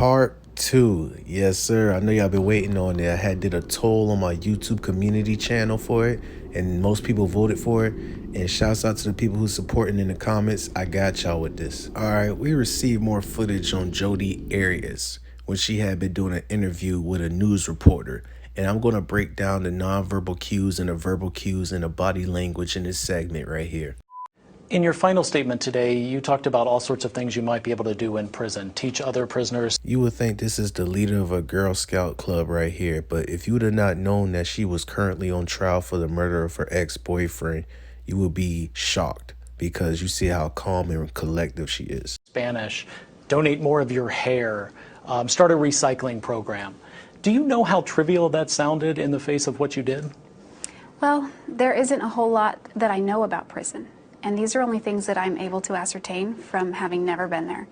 Part 2. Yes, sir. I know y'all been waiting on it. I had did a poll on my YouTube community channel for it, and most people voted for it. And shouts out to the people who supporting in the comments. I got y'all with this. All right, we received more footage on Jodi Arias when she had been doing an interview with a news reporter. And I'm going to break down the nonverbal cues and the verbal cues and the body language in this segment right here. In your final statement today, you talked about all sorts of things you might be able to do in prison, teach other prisoners. You would think this is the leader of a Girl Scout club right here, but if you would have not known that she was currently on trial for the murder of her ex-boyfriend, you would be shocked because you see how calm and collective she is. Spanish, donate more of your hair, start a recycling program. Do you know how trivial that sounded in the face of what you did? Well, there isn't a whole lot that I know about prison. And these are only things that I'm able to ascertain from having never been there.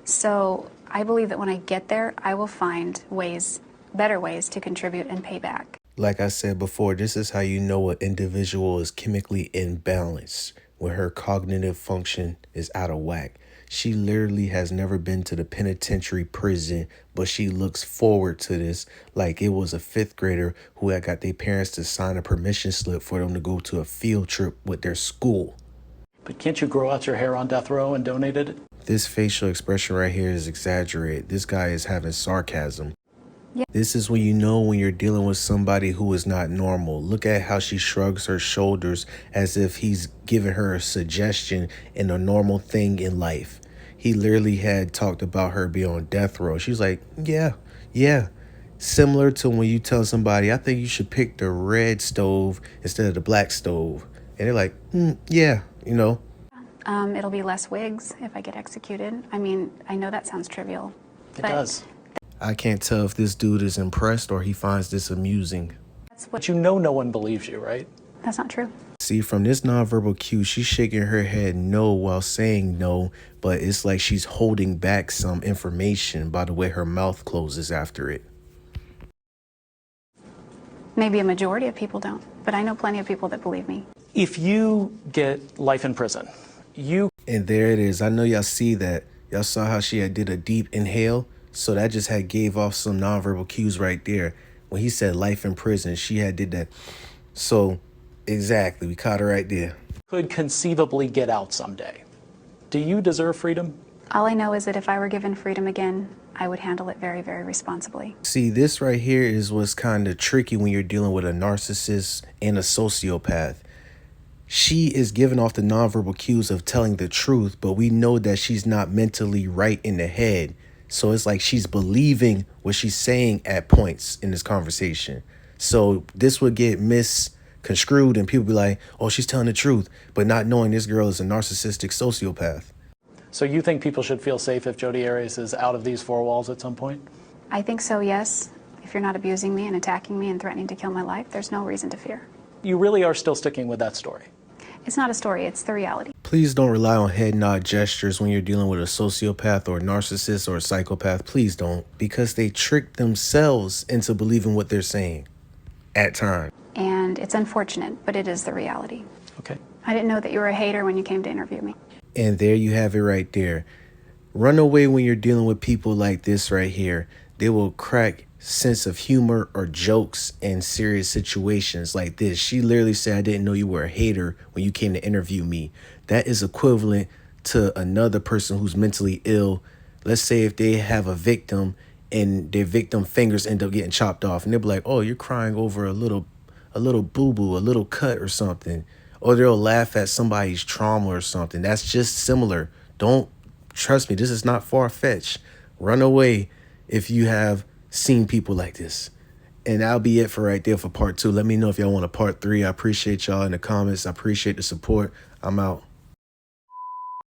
So I believe that when I get there, I will find ways, better ways to contribute and pay back. Like I said before, this is how you know an individual is chemically imbalanced, when her cognitive function is out of whack. She literally has never been to the penitentiary prison, but she looks forward to this like it was a 5th grader who had got their parents to sign a permission slip for them to go to a field trip with their school. But can't you grow out your hair on death row and donate it? This facial expression right here is exaggerated. This guy is having sarcasm. Yeah. This is when you know when you're dealing with somebody who is not normal. Look at how she shrugs her shoulders as if he's giving her a suggestion in a normal thing in life. He literally had talked about her being on death row. She's like, yeah. Similar to when you tell somebody, I think you should pick the red stove instead of the black stove. And they're like, yeah, you know. It'll be less wigs if I get executed. I mean, I know that sounds trivial. It does. I can't tell if this dude is impressed or he finds this amusing. But you know no one believes you, right? That's not true. See, from this nonverbal cue, she's shaking her head no while saying no, but it's like she's holding back some information by the way her mouth closes after it. Maybe a majority of people don't, but I know plenty of people that believe me. If you get life in prison, And there it is. I know y'all see that. Y'all saw how she had did a deep inhale. So that just had gave off some nonverbal cues right there. When he said life in prison, she had did that. So exactly, we caught her right there. could conceivably get out someday. Do you deserve freedom? All I know is that if I were given freedom again, I would handle it very, very responsibly. See, this right here is what's kind of tricky when you're dealing with a narcissist and a sociopath. She is giving off the nonverbal cues of telling the truth, but we know that she's not mentally right in the head. So it's like she's believing what she's saying at points in this conversation. So this would get misconstrued and people be like, oh, she's telling the truth, but not knowing this girl is a narcissistic sociopath. So you think people should feel safe if Jodi Arias is out of these four walls at some point? I think so, yes. If you're not abusing me and attacking me and threatening to kill my life, there's no reason to fear. You really are still sticking with that story? It's not a story, it's the reality. Please don't rely on head nod gestures when you're dealing with a sociopath or a narcissist or a psychopath. Please don't, because they trick themselves into believing what they're saying at times. And it's unfortunate, but it is the reality. Okay. I didn't know that you were a hater when you came to interview me. And there you have it right there. Run away when you're dealing with people like this right here. They will crack sense of humor or jokes in serious situations like this. She literally said, I didn't know you were a hater when you came to interview me. That is equivalent to another person who's mentally ill. Let's say if they have a victim and their victim fingers end up getting chopped off and they'll be like, oh, you're crying over a little boo-boo, a little cut or something. Or they'll laugh at somebody's trauma or something. That's just similar. Don't trust me. This is not far-fetched. Run away if you have seen people like this. And that'll be it for right there for part 2. Let me know if y'all want a part 3. I appreciate y'all in the comments. I appreciate the support. I'm out.